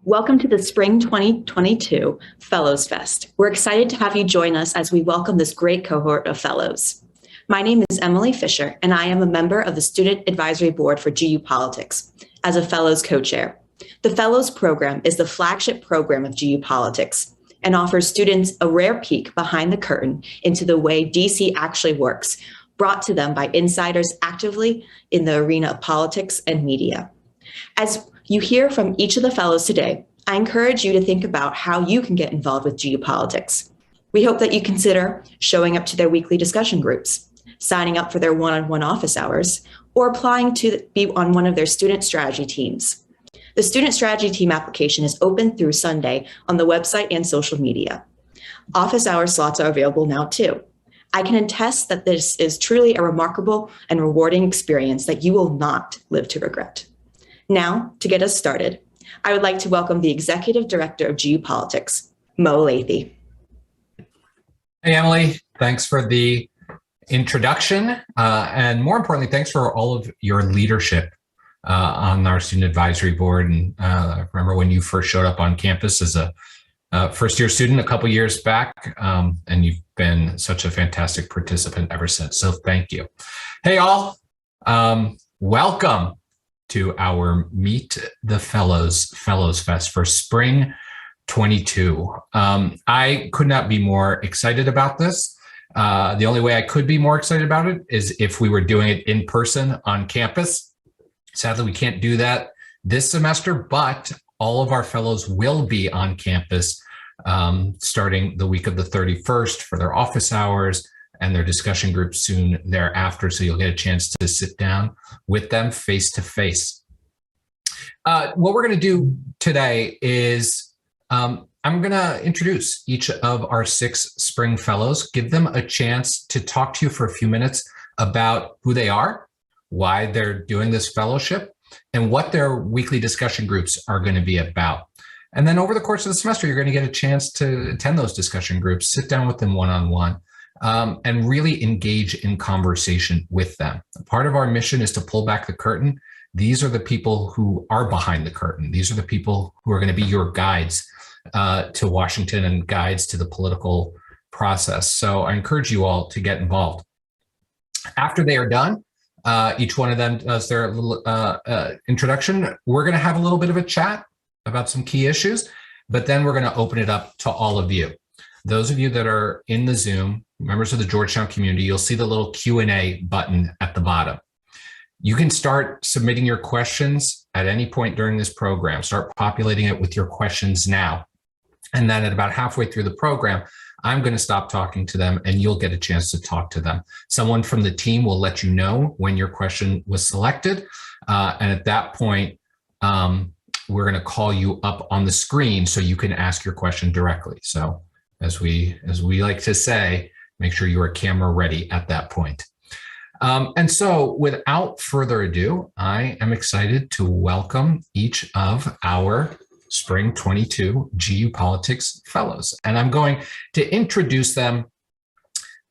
Welcome to the Spring 2022 Fellows Fest. We're excited to have you join us as we welcome this great cohort of fellows. My name is Emily Fisher, and I am a member of the Student Advisory Board for GU Politics as a Fellows co-chair. The Fellows program is the flagship program of GU Politics and offers students a rare peek behind the curtain into the way DC actually works, brought to them by insiders actively in the arena of politics and media. As you hear from each of the fellows today, I encourage you to think about how you can get involved with GU Politics. We hope that you consider showing up to their weekly discussion groups, signing up for their one-on-one office hours, or applying to be on one of their student strategy teams. The student strategy team application is open through Sunday on the website and social media. Office hour slots are available now too. I can attest that this is truly a remarkable and rewarding experience that you will not live to regret. Now, to get us started, I would like to welcome the Executive Director of GU Politics, Mo Lathy. Hey, Emily, thanks for the introduction. And more importantly, thanks for all of your leadership on our Student Advisory Board. And I remember when you first showed up on campus as a first-year student a couple years back, and you've been such a fantastic participant ever since. So thank you. Hey, all, welcome to our Meet the Fellows Fest for Spring 22. I could not be more excited about this. The only way I could be more excited about it is if we were doing it in person on campus. Sadly, we can't do that this semester, but all of our fellows will be on campus starting the week of the 31st for their office hours and their discussion group soon thereafter. So you'll get a chance to sit down with them face to face. What we're going to do today is I'm going to introduce each of our 6 spring fellows, give them a chance to talk to you for a few minutes about who they are, why they're doing this fellowship, and what their weekly discussion groups are going to be about. And then over the course of the semester, you're going to get a chance to attend those discussion groups, sit down with them one-on-one, and really engage in conversation with them. Part of our mission is to pull back the curtain. These are the people who are behind the curtain. These are the people who are going to be your guides to Washington and guides to the political process. So I encourage you all to get involved. After they are done, each one of them does their little introduction. We're going to have a little bit of a chat about some key issues, but then we're going to open it up to all of you. Those of you that are in the Zoom, members of the Georgetown community, you'll see the little Q&A button at the bottom. You can start submitting your questions at any point during this program. Start populating it with your questions now. And then at about halfway through the program, I'm going to stop talking to them and you'll get a chance to talk to them. Someone from the team will let you know when your question was selected. And at that point, we're going to call you up on the screen so you can ask your question directly. So as we like to say, make sure you are camera ready at that point. And so without further ado, I am excited to welcome each of our Spring 22 GU Politics Fellows. And I'm going to introduce them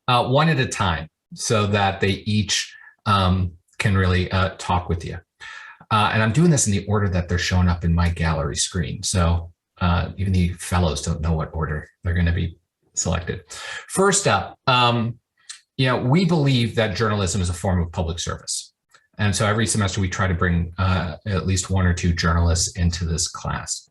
one at a time so that they each can really talk with you. And I'm doing this in the order that they're showing up in my gallery screen. So even the fellows don't know what order they're going to be selected. First up, we believe that journalism is a form of public service. And so every semester we try to bring at least 1 or 2 journalists into this class.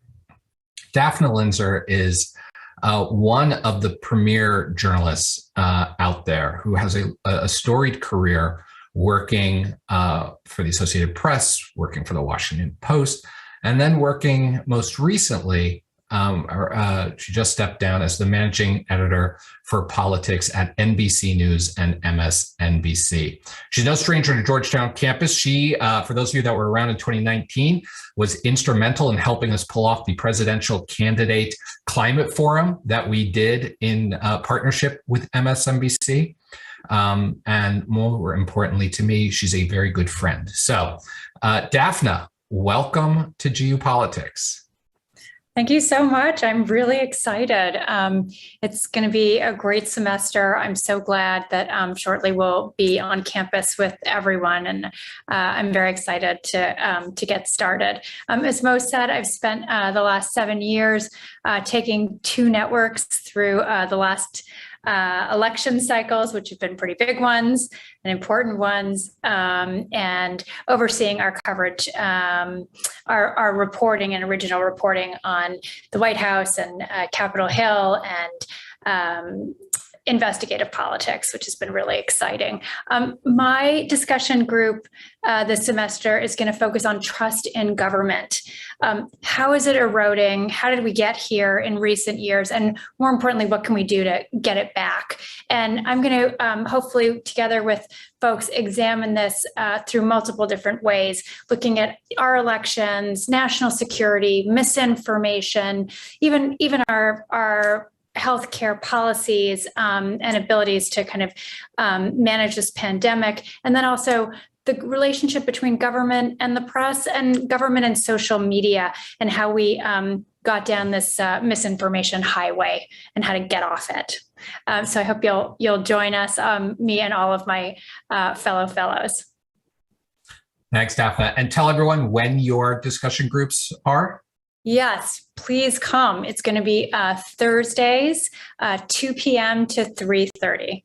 Daphne Lindser is one of the premier journalists out there who has a storied career working for the Associated Press, working for the Washington Post, and then working most recently, she just stepped down as the managing editor for politics at NBC News and MSNBC. She's no stranger to Georgetown campus. She, for those of you that were around in 2019, was instrumental in helping us pull off the presidential candidate climate forum that we did in partnership with MSNBC. And more importantly to me, she's a very good friend. So Daphne, welcome to GU Politics. Thank you so much. I'm really excited. It's going to be a great semester. I'm so glad that shortly we'll be on campus with everyone, and I'm very excited to get started. As Mo said, I've spent the last 7 years taking 2 networks through the last election cycles, which have been pretty big ones and important ones, and overseeing our coverage, our reporting and original reporting on the White House and Capitol Hill and investigative politics, which has been really exciting. My discussion group this semester is going to focus on trust in government. How is it eroding? How did we get here in recent years? And more importantly, what can we do to get it back? And I'm going to hopefully, together with folks, examine this through multiple different ways, looking at our elections, national security, misinformation, even our healthcare policies and abilities to kind of manage this pandemic, and then also the relationship between government and the press and government and social media, and how we got down this misinformation highway and how to get off it. So I hope you'll join us, me and all of my fellows. Thanks, Daphne. And tell everyone when your discussion groups are. Yes, please come. It's going to be Thursdays, 2 p.m. to 3:30.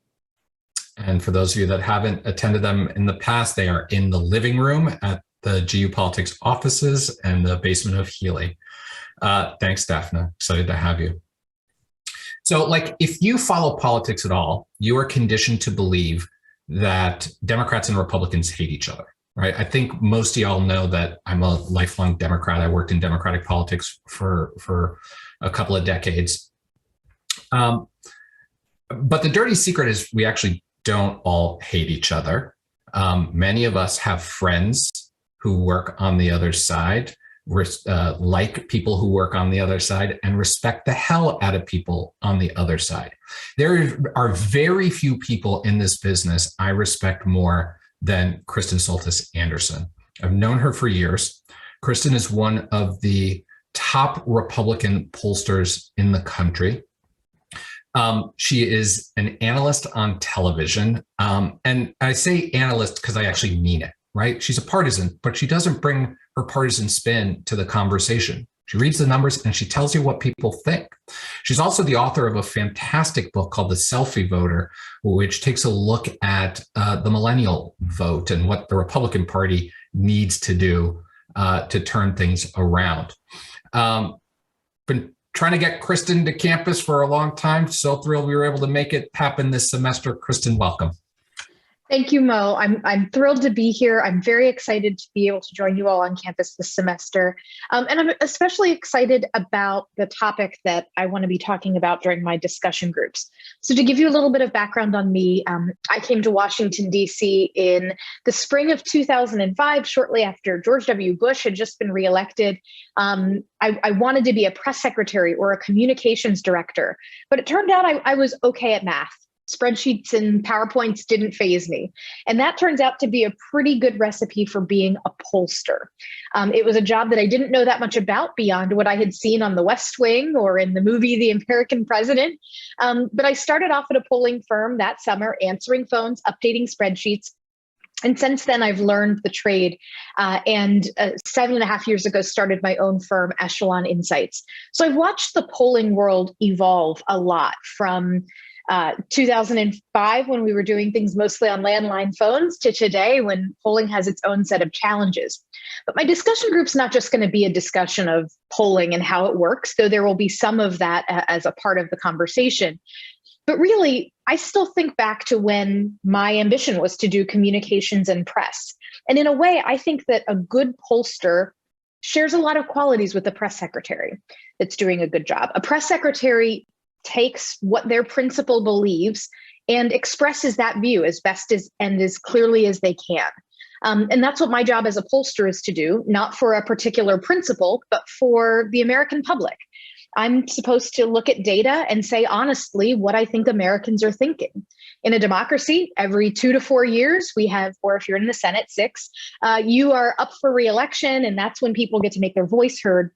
And for those of you that haven't attended them in the past, they are in the living room at the GU Politics offices and the basement of Healy. Thanks, Daphne. Excited to have you. So, if you follow politics at all, you are conditioned to believe that Democrats and Republicans hate each other. Right. I think most of y'all know that I'm a lifelong Democrat. I worked in Democratic politics for a couple of decades. But the dirty secret is we actually don't all hate each other. Many of us have friends who work on the other side, like people who work on the other side, and respect the hell out of people on the other side. There are very few people in this business I respect more than Kristen Soltis Anderson. I've known her for years. Kristen is one of the top Republican pollsters in the country. She is an analyst on television. And I say analyst because I actually mean it, right? She's a partisan, but she doesn't bring her partisan spin to the conversation. She reads the numbers and she tells you what people think. She's also the author of a fantastic book called The Selfie Voter, which takes a look at the millennial vote and what the Republican Party needs to do to turn things around. Been trying to get Kristen to campus for a long time. So thrilled we were able to make it happen this semester. Kristen, welcome. Thank you, Mo. I'm thrilled to be here. I'm very excited to be able to join you all on campus this semester. And I'm especially excited about the topic that I want to be talking about during my discussion groups. So to give you a little bit of background on me, I came to Washington, D.C. in the spring of 2005, shortly after George W. Bush had just been reelected. I wanted to be a press secretary or a communications director, but it turned out I was okay at math. Spreadsheets and PowerPoints didn't faze me. And that turns out to be a pretty good recipe for being a pollster. It was a job that I didn't know that much about beyond what I had seen on The West Wing or in the movie The American President. But I started off at a polling firm that summer, answering phones, updating spreadsheets. And since then, I've learned the trade and 7.5 years ago, started my own firm, Echelon Insights. So I've watched the polling world evolve a lot from 2005, when we were doing things mostly on landline phones, to today, when polling has its own set of challenges. But my discussion group's not just going to be a discussion of polling and how it works, though there will be some of that as a part of the conversation. But really, I still think back to when my ambition was to do communications and press. And in a way, I think that a good pollster shares a lot of qualities with a press secretary that's doing a good job. A press secretary takes what their principal believes and expresses that view as best as and as clearly as they can. And that's what my job as a pollster is to do, not for a particular principal, but for the American public. I'm supposed to look at data and say honestly what I think Americans are thinking. In a democracy, every 2 to 4 years, we have, or if you're in the Senate, 6, you are up for re-election, and that's when people get to make their voice heard.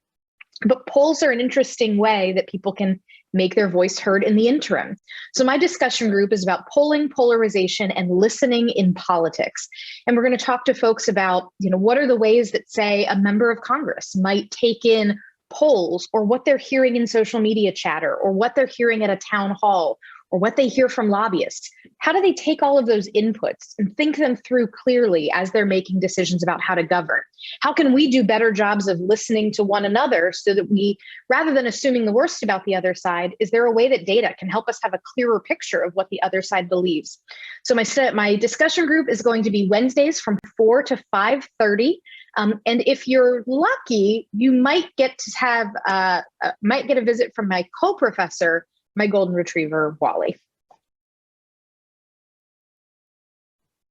But polls are an interesting way that people can make their voice heard in the interim. So my discussion group is about polling, polarization, and listening in politics. And we're going to talk to folks about, what are the ways that, say, a member of Congress might take in polls, or what they're hearing in social media chatter, or what they're hearing at a town hall, or what they hear from lobbyists. How do they take all of those inputs and think them through clearly as they're making decisions about how to govern? How can we do better jobs of listening to one another so that we, rather than assuming the worst about the other side, is there a way that data can help us have a clearer picture of what the other side believes? So my discussion group is going to be Wednesdays from 4 to 5:30. And if you're lucky, you might get a visit from my co-professor, my golden retriever, Wally.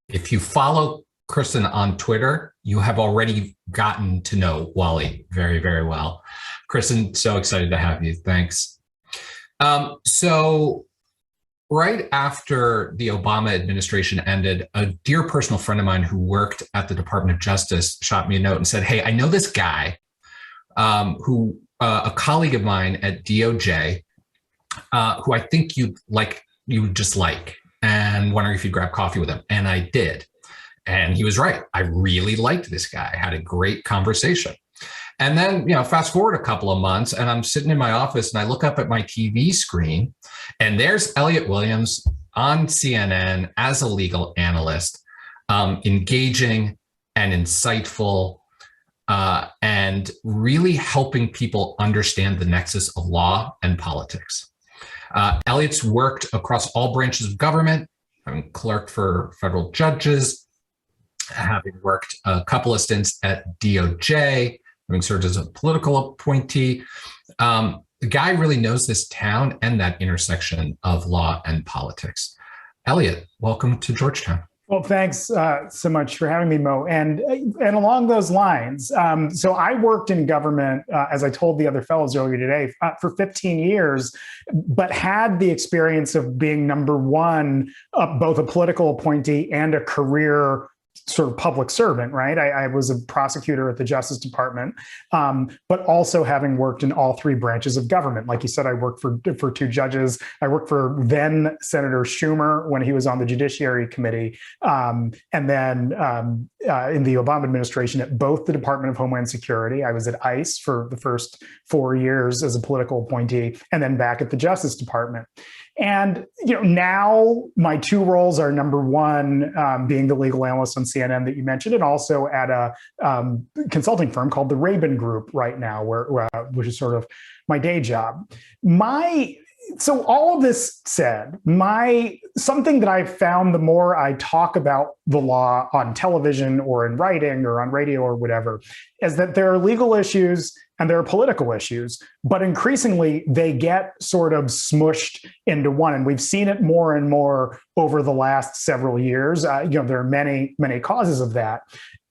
If you follow Kristen on Twitter, you have already gotten to know Wally very, very well. Kristen, so excited to have you. Thanks. So right after the Obama administration ended, a dear personal friend of mine who worked at the Department of Justice shot me a note and said, hey, I know this guy a colleague of mine at DOJ, who I think you would just like, and wondering if you'd grab coffee with him. And I did. And he was right. I really liked this guy. I had a great conversation. And then, fast forward a couple of months, and I'm sitting in my office and I look up at my TV screen, and there's Elliott Williams on CNN as a legal analyst, engaging and insightful, and really helping people understand the nexus of law and politics. Elliott's worked across all branches of government, having clerked for federal judges, having worked a couple of stints at DOJ, having served as a political appointee. The guy really knows this town and that intersection of law and politics. Elliott, welcome to Georgetown. Well, thanks so much for having me, Mo. And along those lines, so I worked in government, as I told the other fellows earlier today, for 15 years, but had the experience of being number one, both a political appointee and a career sort of public servant, right? I was a prosecutor at the Justice Department, but also having worked in all three branches of government. Like you said, I worked for two judges. I worked for then Senator Schumer when he was on the Judiciary Committee, and then in the Obama administration at both the Department of Homeland Security. I was at ICE for the first 4 years as a political appointee, and then back at the Justice Department. And now my two roles are, number one, being the legal analyst on CNN that you mentioned, and also at a consulting firm called the Rabin Group right now, which is sort of my day job. So all of this said, something that I've found the more I talk about the law on television or in writing or on radio or whatever, is that there are legal issues and there are political issues, but increasingly they get sort of smushed into one. And we've seen it more and more over the last several years. There are many, many causes of that.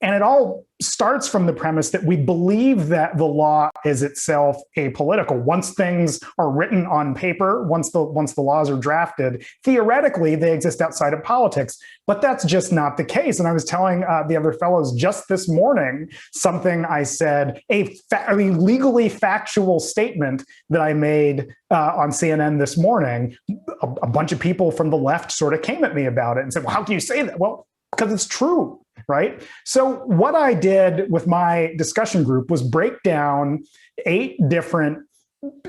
And it all starts from the premise that we believe that the law is itself apolitical. Once things are written on paper, once the laws are drafted, theoretically they exist outside of politics. But that's just not the case. And I was telling the other fellows just this morning something I said, legally factual statement that I made on CNN this morning. A bunch of people from the left sort of came at me about it and said, well, how can you say that? Well, because it's true, right? So what I did with my discussion group was break down 8 different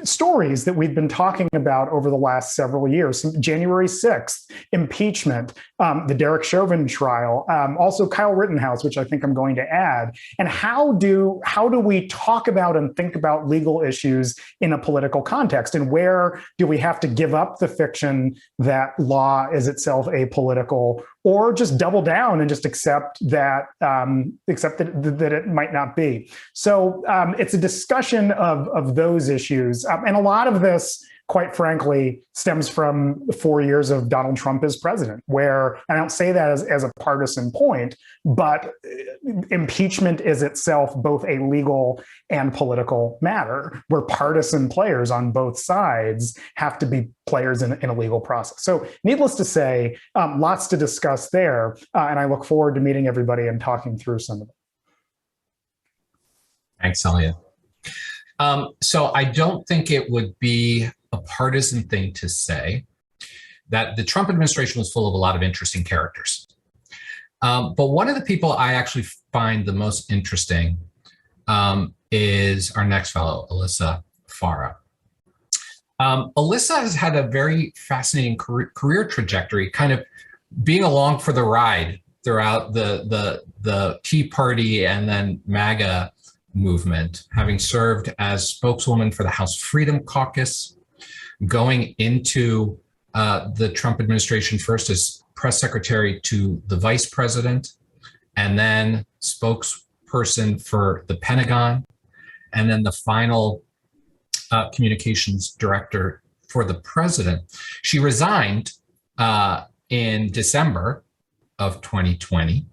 stories that we've been talking about over the last several years. January 6th, impeachment, the Derek Chauvin trial, also Kyle Rittenhouse, which I think I'm going to add. And how do we talk about and think about legal issues in a political context? And where do we have to give up the fiction that law is itself apolitical, or just double down and just accept that it might not be? So it's a discussion of those issues. And a lot of this, quite frankly, stems from 4 years of Donald Trump as president, where, and I don't say that as a partisan point, but impeachment is itself both a legal and political matter, where partisan players on both sides have to be players in a legal process. So needless to say, lots to discuss there. And I look forward to meeting everybody and talking through some of it. Thanks, Elliott. So I don't think it would be a partisan thing to say that the Trump administration was full of a lot of interesting characters. But one of the people I actually find the most interesting is our next fellow, Alyssa Farah. Alyssa has had a very fascinating career trajectory, kind of being along for the ride throughout the Tea Party and then Maga movement, having served as spokeswoman for the House Freedom Caucus, going into the Trump administration first as press secretary to the vice president, and then spokesperson for the Pentagon, and then the final communications director for the president. She resigned in December of 2020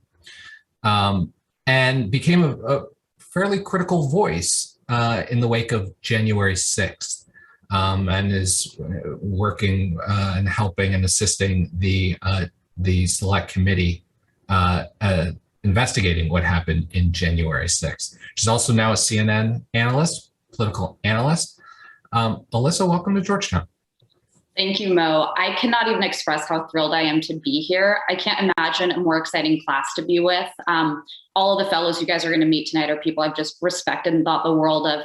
and became a fairly critical voice in the wake of January 6th. And is working and helping and assisting the select committee investigating what happened in January 6th. She's also now a CNN analyst, political analyst. Alyssa, welcome to Georgetown. Thank you, Mo. I cannot even express how thrilled I am to be here. I can't imagine a more exciting class to be with. All of the fellows you guys are going to meet tonight are people I've just respected and thought the world of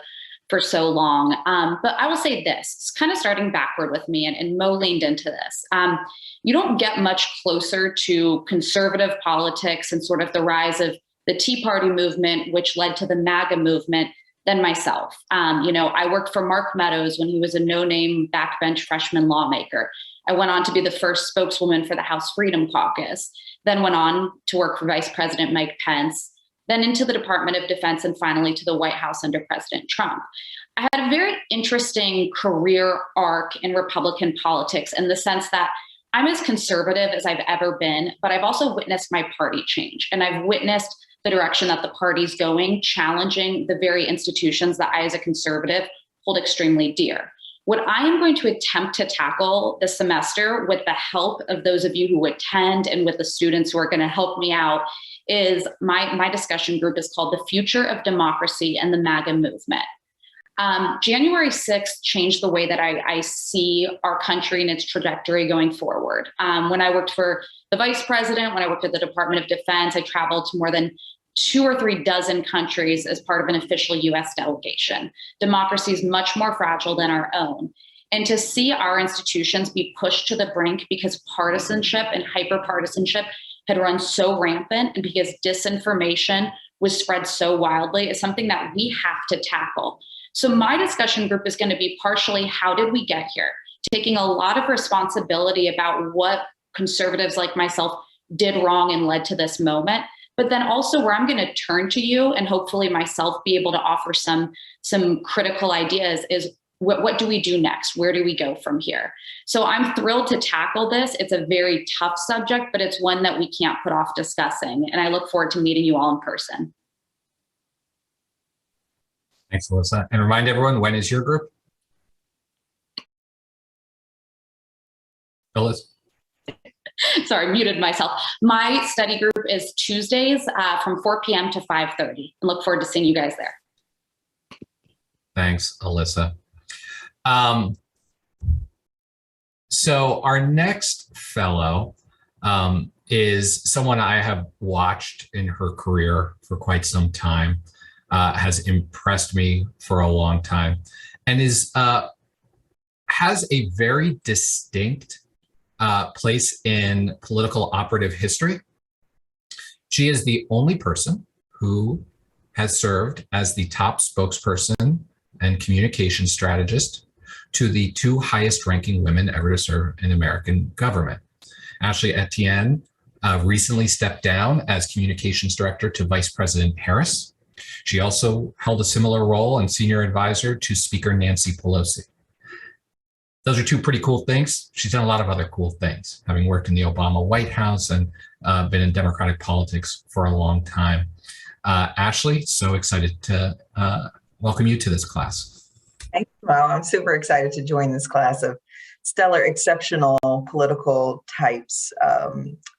for so long. But I will say this, it's kind of starting backward with me, and Mo leaned into this. You don't get much closer to conservative politics and sort of the rise of the Tea Party movement, which led to the Maga movement, than myself. I worked for Mark Meadows when he was a no-name backbench freshman lawmaker. I went on to be the first spokeswoman for the House Freedom Caucus, then went on to work for Vice President Mike Pence, then into the Department of Defense, and finally to the White House under President Trump. I had a very interesting career arc in Republican politics in the sense that I'm as conservative as I've ever been, but I've also witnessed my party change, and I've witnessed the direction that the party's going, challenging the very institutions that I, as a conservative, hold extremely dear. What I am going to attempt to tackle this semester, with the help of those of you who attend and with the students who are going to help me out, is my discussion group is called The Future of Democracy and the Maga Movement. January 6th changed the way that I see our country and its trajectory going forward. When I worked for the vice president, when I worked at the Department of Defense, I traveled to more than 2 or 3 dozen countries as part of an official US delegation. Democracy is much more fragile than our own. And to see our institutions be pushed to the brink because partisanship and hyperpartisanship had run so rampant and because disinformation was spread so wildly is something that we have to tackle. So my discussion group is going to be partially, how did we get here? Taking a lot of responsibility about what conservatives like myself did wrong and led to this moment. But then also where I'm going to turn to you and hopefully myself be able to offer some critical ideas is, what do we do next? Where do we go from here? So I'm thrilled to tackle this. It's a very tough subject, but it's one that we can't put off discussing. And I look forward to meeting you all in person. Thanks, Alyssa. And remind everyone, when is your group? Alyssa? Sorry, muted myself. My study group is Tuesdays from 4 p.m. to 5:30. I look forward to seeing you guys there. Thanks, Alyssa. So our next fellow is someone I have watched in her career for quite some time, has impressed me for a long time, and has a very distinct place in political operative history. She is the only person who has served as the top spokesperson and communication strategist to the 2 highest ranking women ever to serve in American government. Ashley Etienne recently stepped down as communications director to Vice President Harris. She also held a similar role and senior advisor to Speaker Nancy Pelosi. Those are 2 pretty cool things. She's done a lot of other cool things, having worked in the Obama White House and been in Democratic politics for a long time. Ashley, so excited to welcome you to this class. Thanks, Mo. I'm super excited to join this class of stellar, exceptional political types,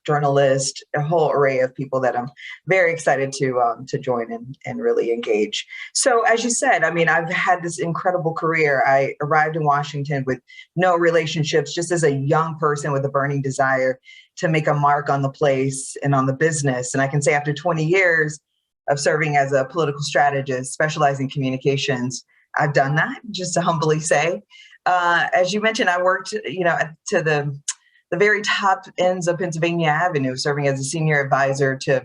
journalists, a whole array of people that I'm very excited to join and really engage. So as you said, I mean, I've had this incredible career. I arrived in Washington with no relationships, just as a young person with a burning desire to make a mark on the place and on the business. And I can say after 20 years of serving as a political strategist, specializing in communications, I've done that, just to humbly say. As you mentioned, I worked, to the very top ends of Pennsylvania Avenue, serving as a senior advisor to,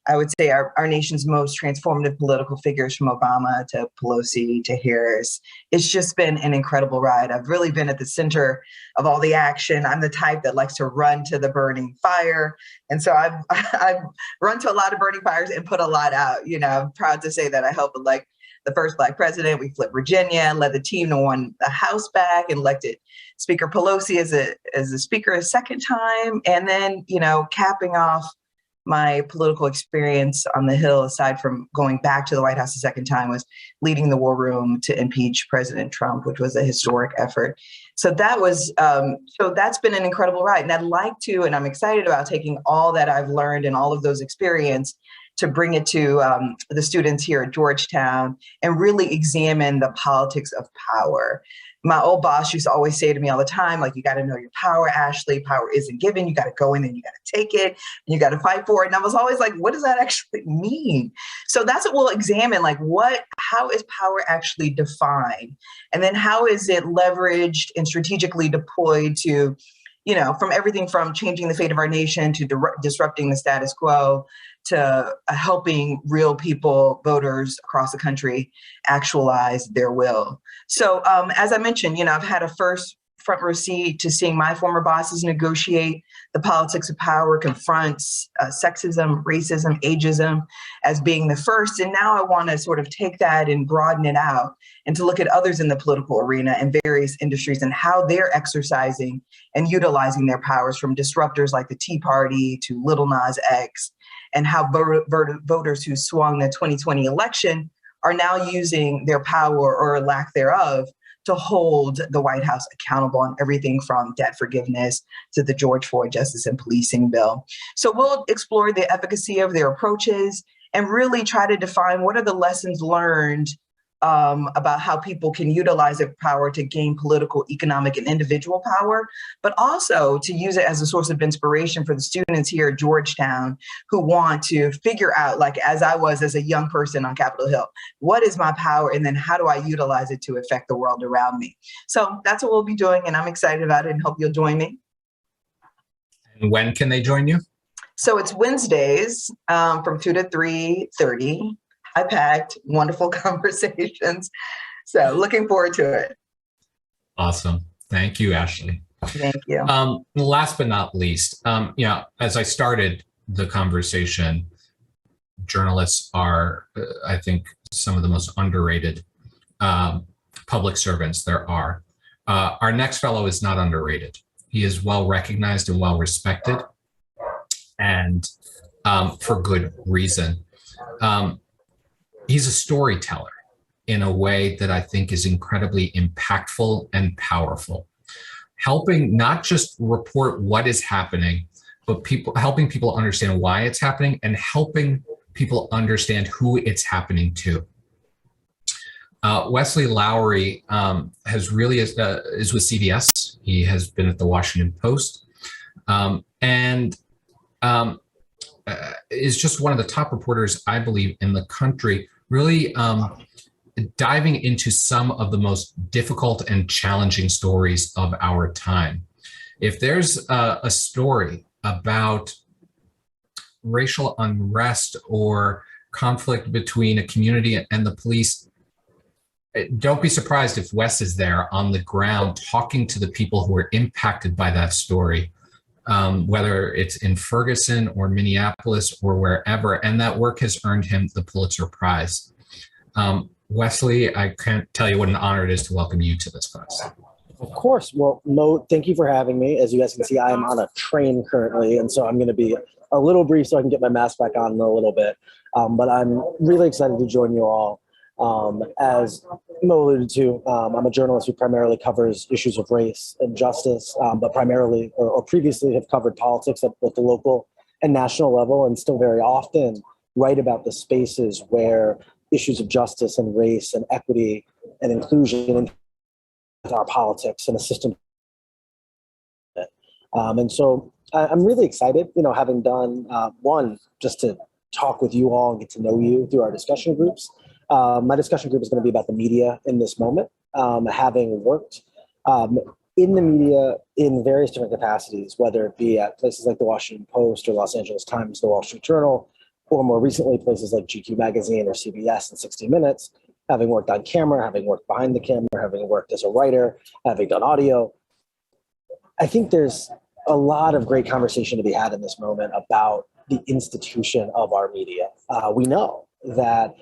I would say, our nation's most transformative political figures, from Obama to Pelosi to Harris. It's just been an incredible ride. I've really been at the center of all the action. I'm the type that likes to run to the burning fire. And so I've run to a lot of burning fires and put a lot out. I'm proud to say that I helped elect the first Black president. We flipped Virginia, led the team to win the House back, and elected Speaker Pelosi as a speaker a second time. And then, capping off my political experience on the Hill, aside from going back to the White House a second time, was leading the war room to impeach President Trump, which was a historic effort. So that's been an incredible ride. And I'd like to, and I'm excited about taking all that I've learned and all of those experience to bring it to the students here at Georgetown and really examine the politics of power. My old boss used to always say to me all the time, like, you got to know your power, Ashley. Power isn't given. You got to go in and you got to take it and you got to fight for it. And I was always like, what does that actually mean? So that's what we'll examine, like how is power actually defined? And then how is it leveraged and strategically deployed to, from everything from changing the fate of our nation to disrupting the status quo to helping real people, voters across the country, actualize their will. So as I mentioned, I've had a front row seat to seeing my former bosses negotiate the politics of power, confront sexism, racism, ageism as being the first. And now I want to sort of take that and broaden it out and to look at others in the political arena and various industries and how they're exercising and utilizing their powers, from disruptors like the Tea Party to Little Nas X, and how voters who swung the 2020 election are now using their power or lack thereof to hold the White House accountable on everything from debt forgiveness to the George Floyd Justice and Policing bill. So we'll explore the efficacy of their approaches and really try to define what are the lessons learned about how people can utilize their power to gain political, economic, and individual power, but also to use it as a source of inspiration for the students here at Georgetown who want to figure out, like as I was as a young person on Capitol Hill, what is my power, and then how do I utilize it to affect the world around me? So that's what we'll be doing, and I'm excited about it and hope you'll join me. And when can they join you? So it's Wednesdays from 2 to 3:30. High-packed, wonderful conversations. So looking forward to it. Awesome. Thank you, Ashley. Thank you. Last but not least, as I started the conversation, journalists are, I think, some of the most underrated public servants there are. Our next fellow is not underrated. He is well recognized and well respected, and for good reason. He's a storyteller in a way that I think is incredibly impactful and powerful, helping not just report what is happening, but helping people understand why it's happening and helping people understand who it's happening to. Wesley Lowery is with CBS. He has been at the Washington Post, and is just one of the top reporters, I believe, in the country, really diving into some of the most difficult and challenging stories of our time. If there's a story about racial unrest or conflict between a community and the police, don't be surprised if Wes is there on the ground talking to the people who are impacted by that story, whether it's in Ferguson or Minneapolis or wherever. And that work has earned him the Pulitzer Prize. Wesley, I can't tell you what an honor it is to welcome you to this class. Of course. Well, Mo, thank you for having me. As you guys can see, I am on a train currently, and so I'm going to be a little brief so I can get my mask back on in a little bit. But I'm really excited to join you all. As Mo alluded to, I'm a journalist who primarily covers issues of race and justice, but primarily or previously have covered politics at both the local and national level, and still very often write about the spaces where issues of justice and race and equity and inclusion in our politics and a system. And so I'm really excited, having done one, just to talk with you all and get to know you through our discussion groups. My discussion group is going to be about the media in this moment, having worked in the media in various different capacities, whether it be at places like the Washington Post or Los Angeles Times, the Wall Street Journal, or more recently places like GQ Magazine or CBS and 60 Minutes, having worked on camera, having worked behind the camera, having worked as a writer, having done audio. I think there's a lot of great conversation to be had in this moment about the institution of our media. We know that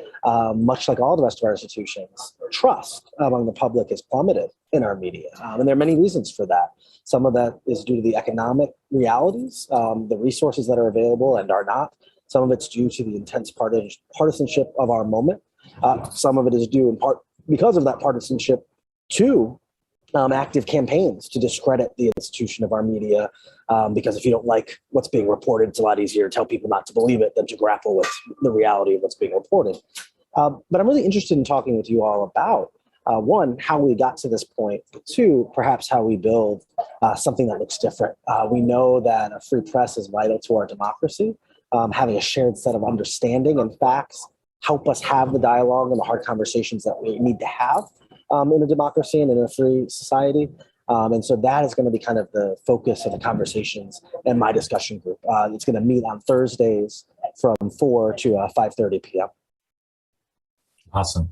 much like all the rest of our institutions, trust among the public is plummeted in our media. And there are many reasons for that. Some of that is due to the economic realities, the resources that are available and are not. Some of it's due to the intense partisanship of our moment. Some of it is due in part because of that partisanship to active campaigns to discredit the institution of our media, because if you don't like what's being reported, it's a lot easier to tell people not to believe it than to grapple with the reality of what's being reported. But I'm really interested in talking with you all about, one, how we got to this point, but two, perhaps how we build something that looks different. We know that a free press is vital to our democracy. Having a shared set of understanding and facts help us have the dialogue and the hard conversations that we need to have in a democracy and in a free society. And so that is going to be kind of the focus of the conversations in my discussion group. It's going to meet on Thursdays from 4 to 5:30 p.m. Awesome.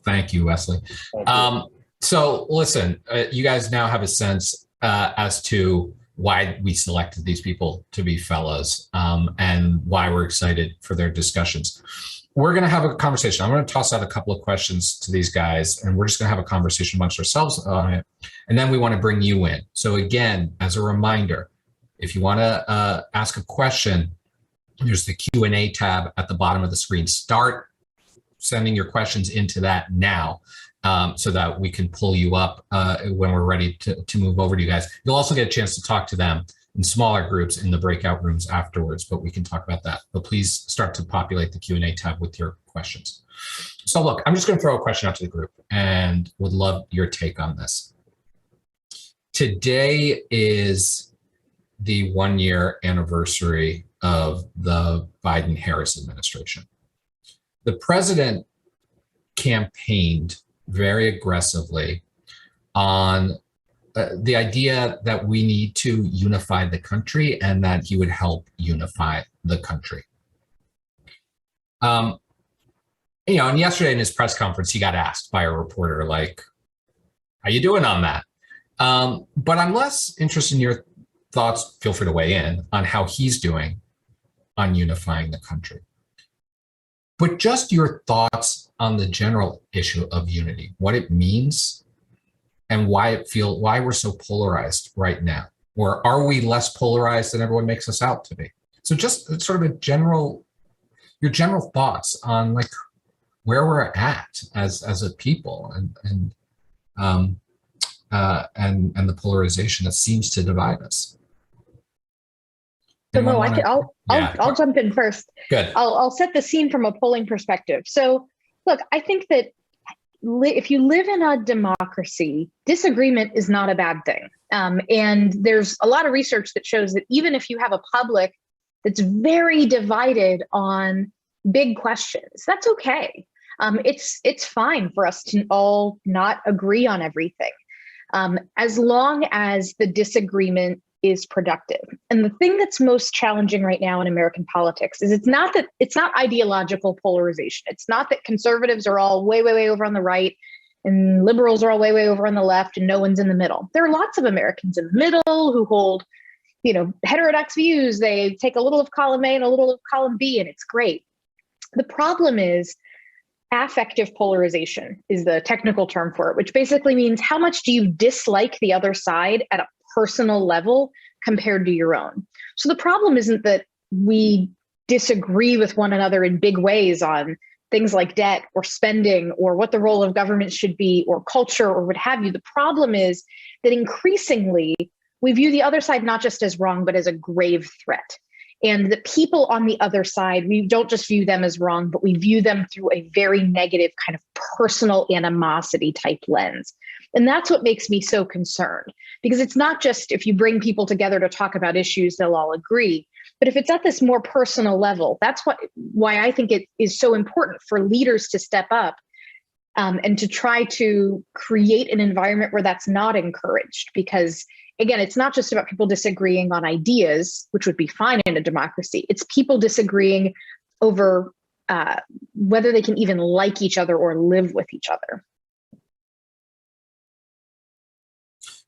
Thank you, Wesley. Thank you. So listen, you guys now have a sense as to why we selected these people to be fellows, and why we're excited for their discussions. We're going to have a conversation. I'm going to toss out a couple of questions to these guys, and we're just going to have a conversation amongst ourselves on it. And then we want to bring you in. So again, as a reminder, if you want to ask a question, there's the Q&A tab at the bottom of the screen. Start sending your questions into that now, so that we can pull you up when we're ready to move over to you guys. You'll also get a chance to talk to them in smaller groups in the breakout rooms afterwards, but we can talk about that. But please start to populate the Q&A tab with your questions. So look, I'm just going to throw a question out to the group and would love your take on this. Today is the 1-year anniversary of the Biden-Harris administration. The president campaigned very aggressively on the idea that we need to unify the country and that he would help unify the country. And yesterday in his press conference, he got asked by a reporter, like, how you doing on that? But I'm less interested in your thoughts, feel free to weigh in, on how he's doing on unifying the country. But just your thoughts on the general issue of unity, what it means, and why we're so polarized right now. Or are we less polarized than everyone makes us out to be? So just sort of your general thoughts on like where we're at as a people and the polarization that seems to divide us. So Mo, I'll jump in first. Good. I'll set the scene from a polling perspective. So look, I think that if you live in a democracy, disagreement is not a bad thing. And there's a lot of research that shows that even if you have a public that's very divided on big questions, that's okay. It's fine for us to all not agree on everything, as long as the disagreement is productive. And the thing that's most challenging right now in American politics is it's not ideological polarization. It's not that conservatives are all way, way, way over on the right and liberals are all way, way over on the left and no one's in the middle. There are lots of Americans in the middle who hold, heterodox views. They take a little of column A and a little of column B, and it's great. The problem is affective polarization is the technical term for it, which basically means how much do you dislike the other side at a personal level compared to your own. So the problem isn't that we disagree with one another in big ways on things like debt or spending or what the role of government should be or culture or what have you. The problem is that increasingly we view the other side not just as wrong, but as a grave threat. And the people on the other side, we don't just view them as wrong, but we view them through a very negative kind of personal animosity type lens. And that's what makes me so concerned, because it's not just if you bring people together to talk about issues, they'll all agree. But if it's at this more personal level, that's why I think it is so important for leaders to step up and to try to create an environment where that's not encouraged. Because again, it's not just about people disagreeing on ideas, which would be fine in a democracy. It's people disagreeing over whether they can even like each other or live with each other.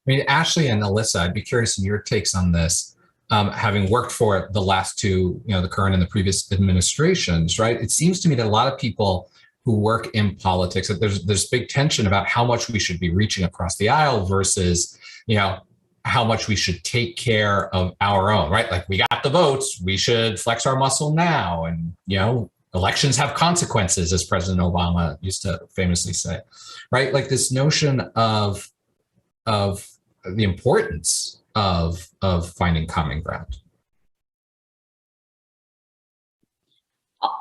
I mean, Ashley and Alyssa, I'd be curious in your takes on this. Having worked for the last two, the current and the previous administrations, right? It seems to me that a lot of people who work in politics, that there's big tension about how much we should be reaching across the aisle versus, how much we should take care of our own, right? Like, we got the votes, we should flex our muscle now. And, elections have consequences, as President Obama used to famously say, right? Like this notion of the importance of finding common ground.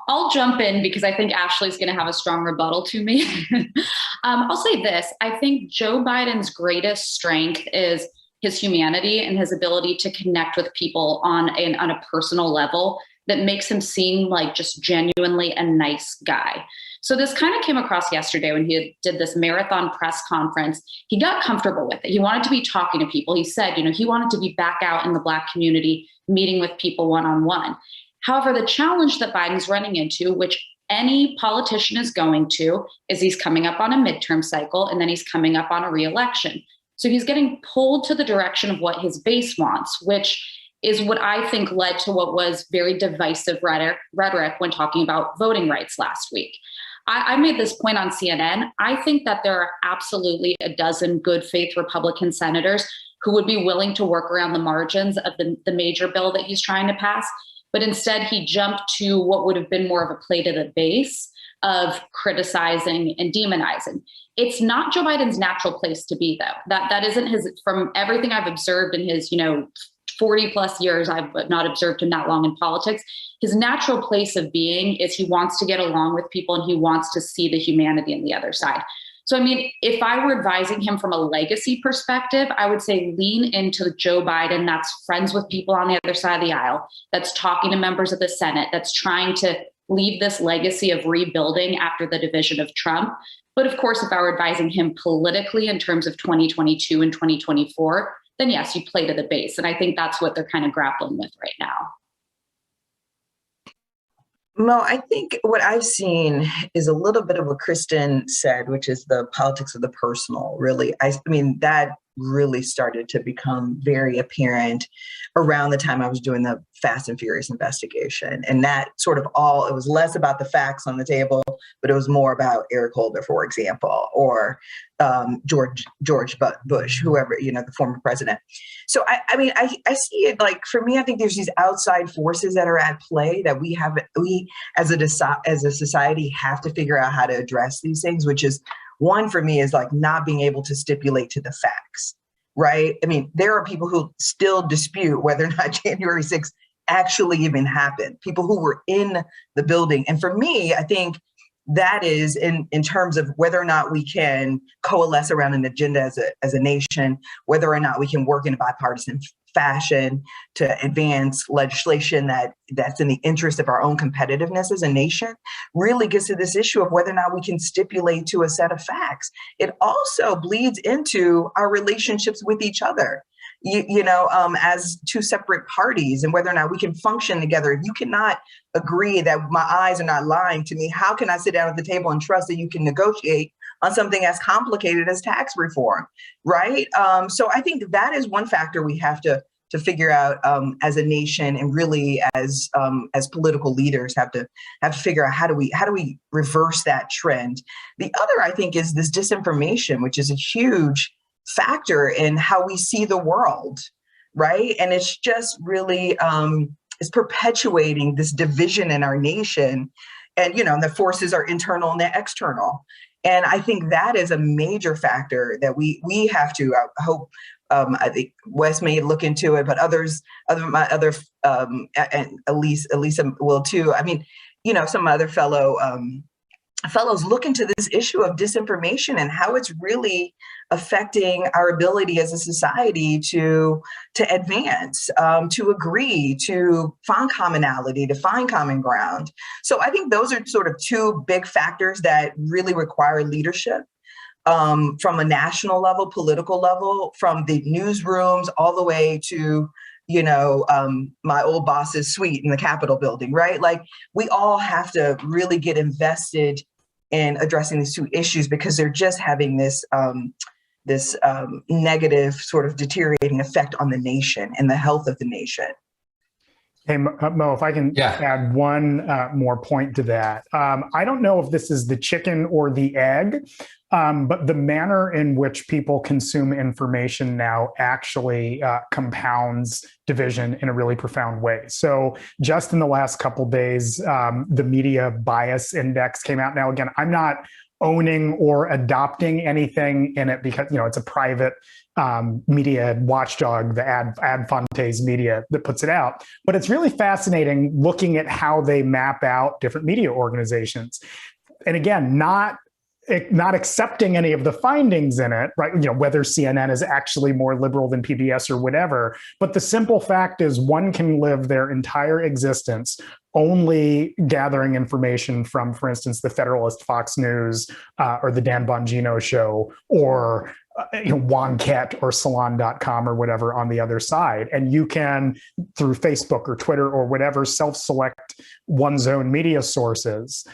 I'll jump in because I think Ashley's going to have a strong rebuttal to me. I'll say this. I think Joe Biden's greatest strength is his humanity and his ability to connect with people on a personal level that makes him seem like just genuinely a nice guy. So this kind of came across yesterday when he did this marathon press conference. He got comfortable with it. He wanted to be talking to people. He said, he wanted to be back out in the Black community, meeting with people one-on-one. However, the challenge that Biden's running into, which any politician is going to, is he's coming up on a midterm cycle and then he's coming up on a re-election. So he's getting pulled to the direction of what his base wants, which is what I think led to what was very divisive rhetoric when talking about voting rights last week. I made this point on CNN. I think that there are absolutely a dozen good faith Republican senators who would be willing to work around the margins of the major bill that he's trying to pass. But instead, he jumped to what would have been more of a play to the base of criticizing and demonizing. It's not Joe Biden's natural place to be, though. That isn't his, from everything I've observed in his, 40 plus years, I've not observed him that long in politics. His natural place of being is he wants to get along with people and he wants to see the humanity on the other side. So, if I were advising him from a legacy perspective, I would say lean into Joe Biden that's friends with people on the other side of the aisle, that's talking to members of the Senate, that's trying to leave this legacy of rebuilding after the division of Trump. But of course, if I were advising him politically in terms of 2022 and 2024, then yes, you play to the base. And I think that's what they're kind of grappling with right now. Mo, I think what I've seen is a little bit of what Kristen said, which is the politics of the personal, really. That really started to become very apparent around the time I was doing the Fast and Furious investigation. And that sort of it was less about the facts on the table, but it was more about Eric Holder, for example, or George Bush, whoever, the former president. So, I see it like, for me, I think there's these outside forces that are at play that we as a society have to figure out how to address these things, which is one for me is like not being able to stipulate to the facts, right? There are people who still dispute whether or not January 6th actually even happened, people who were in the building. And for me, I think that is in terms of whether or not we can coalesce around an agenda as a nation, whether or not we can work in a bipartisan fashion to advance legislation that's in the interest of our own competitiveness as a nation, really gets to this issue of whether or not we can stipulate to a set of facts. It also bleeds into our relationships with each other. As two separate parties, and whether or not we can function together. If you cannot agree that my eyes are not lying to me, how can I sit down at the table and trust that you can negotiate on something as complicated as tax reform, right? So I think that is one factor we have to figure out as a nation, and really as political leaders have to figure out how do we reverse that trend. The other, I think, is this disinformation, which is a huge factor in how we see the world, right? And it's just really it's perpetuating this division in our nation. and the forces are internal and they're external. And I think that is a major factor that we have to, I hope, I think Wes may look into it, but and Alyssa will too. I mean, some other fellows look into this issue of disinformation and how it's really affecting our ability as a society to advance, to agree, to find commonality, to find common ground. So I think those are sort of two big factors that really require leadership, from a national level, political level, from the newsrooms all the way to my old boss's suite in the Capitol building, right? Like, we all have to really get invested in addressing these two issues, because they're just having this negative, sort of deteriorating effect on the nation and the health of the nation. Hey, Mo, if I can add one more point to that. I don't know if this is the chicken or the egg, but the manner in which people consume information now actually compounds division in a really profound way. So just in the last couple of days, the media bias index came out. Now, again, I'm not owning or adopting anything in it because, it's a private media watchdog, the Ad Fontes Media, that puts it out. But it's really fascinating looking at how they map out different media organizations. And again, not accepting any of the findings in it, right? Whether CNN is actually more liberal than PBS or whatever. But the simple fact is, one can live their entire existence only gathering information from, for instance, the Federalist, Fox News, or the Dan Bongino show, or Wonket or Salon.com or whatever on the other side. And you can, through Facebook or Twitter or whatever, self-select one's own media sources.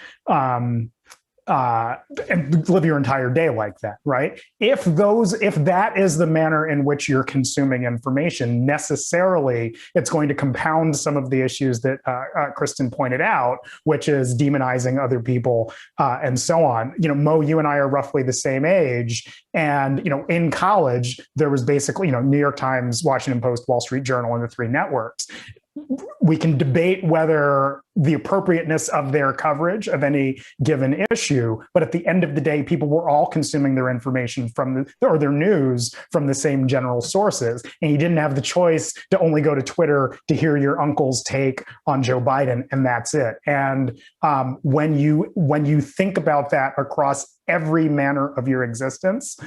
And live your entire day like that, right? If that is the manner in which you're consuming information, necessarily it's going to compound some of the issues that Kristen pointed out, which is demonizing other people and so on. Mo, you and I are roughly the same age, and in college there was basically New York Times, Washington Post, Wall Street Journal, and the three networks. We can debate whether the appropriateness of their coverage of any given issue, but at the end of the day, people were all consuming their information or their news from the same general sources. And you didn't have the choice to only go to Twitter to hear your uncle's take on Joe Biden, and that's it. And when you think about that across every manner of your existence,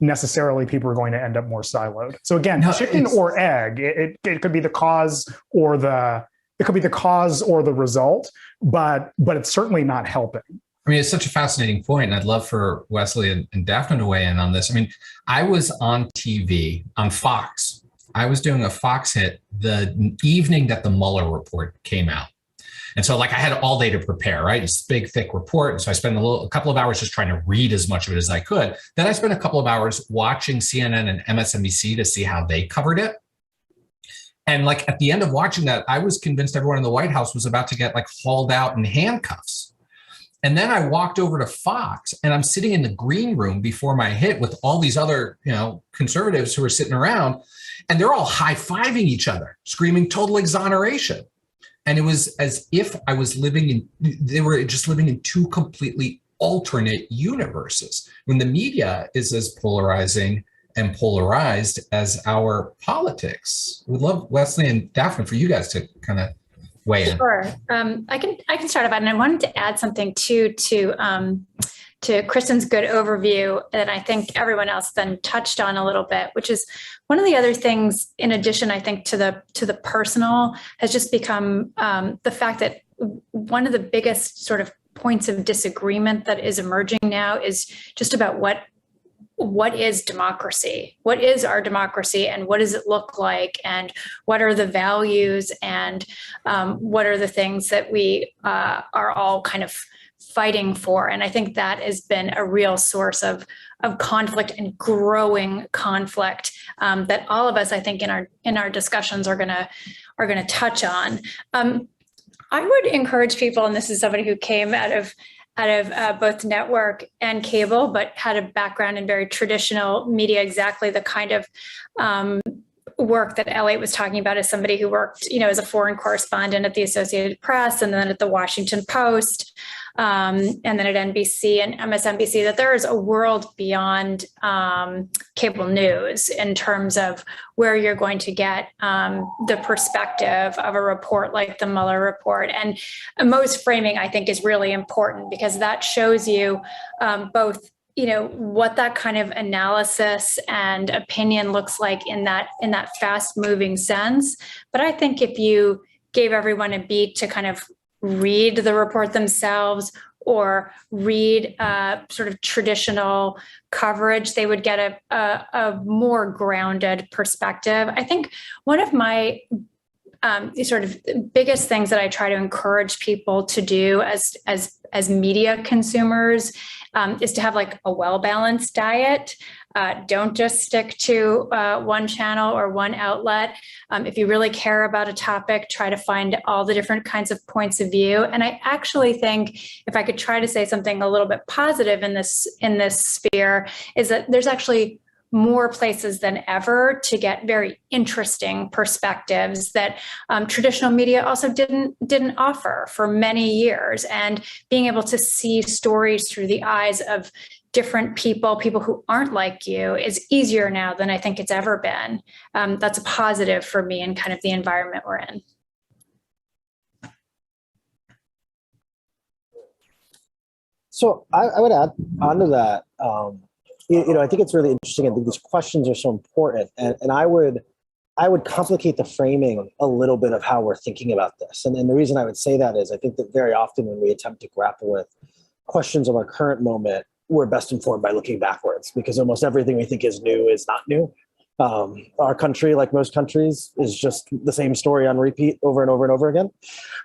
necessarily people are going to end up more siloed. So again, chicken or egg, it could be the cause or the result, but it's certainly not helping. I mean, it's such a fascinating point, and I'd love for Wesley and Daphne to weigh in on this. I mean, I was on TV on Fox. I was doing a Fox hit the evening that the Mueller report came out. And so I had all day to prepare, right? It's a big, thick report. And so I spent a couple of hours just trying to read as much of it as I could. Then I spent a couple of hours watching CNN and MSNBC to see how they covered it. And at the end of watching that, I was convinced everyone in the White House was about to get hauled out in handcuffs. And then I walked over to Fox, and I'm sitting in the green room before my hit with all these other, conservatives who are sitting around, and they're all high-fiving each other, screaming total exoneration. And it was as if they were just living in two completely alternate universes, when the media is as polarizing and polarized as our politics. We'd love, Wesley and Daphne, for you guys to kind of weigh in. Sure. I can start about it. And I wanted to add something too to Kristen's good overview that I think everyone else then touched on a little bit, which is one of the other things, in addition, I think, to the personal, has just become the fact that one of the biggest sort of points of disagreement that is emerging now is just about what is democracy? What is our democracy, and what does it look like? And what are the values, and what are the things that we are all kind of fighting for? And I think that has been a real source of conflict, and growing conflict, that all of us, I think, in our discussions are gonna touch on. I would encourage people, and this is somebody who came out of both network and cable, but had a background in very traditional media, exactly the kind of work that Elliott was talking about as somebody who worked, as a foreign correspondent at the Associated Press and then at the Washington Post, and then at NBC and MSNBC, that there is a world beyond cable news in terms of where you're going to get the perspective of a report like the Mueller report. And Mo's framing, I think, is really important because that shows you both what that kind of analysis and opinion looks like in that fast moving sense. But I think if you gave everyone a beat to kind of read the report themselves or read sort of traditional coverage, they would get a more grounded perspective. I think one of my sort of biggest things that I try to encourage people to do as media consumers is to have like a well-balanced diet. Don't just stick to one channel or one outlet. If you really care about a topic, try to find all the different kinds of points of view. And I actually think if I could try to say something a little bit positive in this sphere, is that there's actually more places than ever to get very interesting perspectives that traditional media also didn't offer for many years. And being able to see stories through the eyes of different people who aren't like you, is easier now than I think it's ever been. That's a positive for me in kind of the environment we're in. So I would add onto that. I think it's really interesting. I think these questions are so important, and I would complicate the framing a little bit of how we're thinking about this. And the reason I would say that is I think that very often when we attempt to grapple with questions of our current moment, we're best informed by looking backwards, because almost everything we think is new is not new. Our country, like most countries, is just the same story on repeat over and over and over again.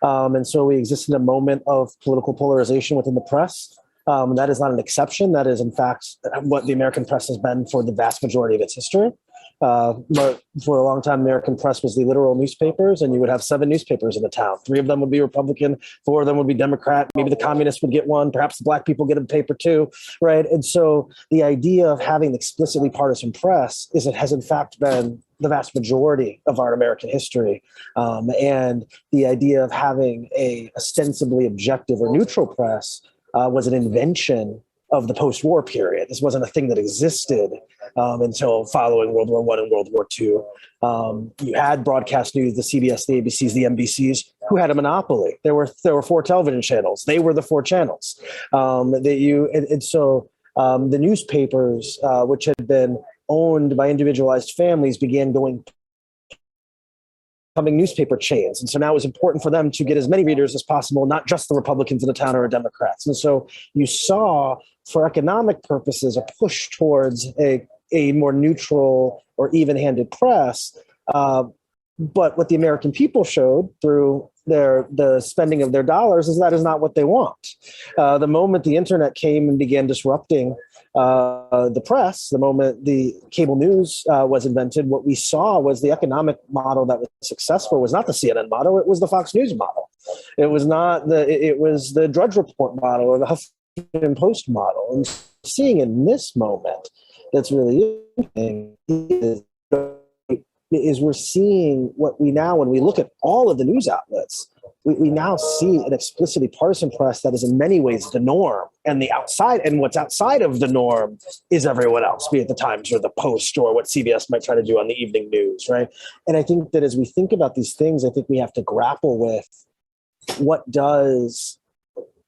And so we exist in a moment of political polarization within the press. That is not an exception. That is, in fact, what the American press has been for the vast majority of its history. But for a long time, American press was the literal newspapers, and you would have 7 newspapers in the town. 3 of them would be Republican, 4 of them would be Democrat. Maybe the communists would get one. Perhaps the black people get a paper too, right? And so the idea of having an explicitly partisan press has in fact been the vast majority of our American history. And the idea of having a ostensibly objective or neutral press was an invention of the post-war period. This wasn't a thing that existed until following World War I and World War II. You had broadcast news, the CBS, the ABCs, the NBCs, who had a monopoly. There were 4 television channels. They were the 4 channels. So the newspapers, which had been owned by individualized families, began becoming newspaper chains. And so now it was important for them to get as many readers as possible, not just the Republicans in the town or Democrats. And so you saw, for economic purposes, a push towards a more neutral or even-handed press. But what the American people showed through the spending of their dollars is that is not what they want. The moment the internet came and began disrupting the press, the moment the cable news was invented, what we saw was the economic model that was successful was not the CNN model, it was the Fox News model. It was the Drudge Report model or the Huffington Post model. And seeing in this moment that's really interesting is we're seeing what we now, when we look at all of the news outlets, we now see an explicitly partisan press that is in many ways the norm, and what's outside of the norm is everyone else, be it the Times or the Post or what CBS might try to do on the evening news, right? And I think that as we think about these things, I think we have to grapple with what does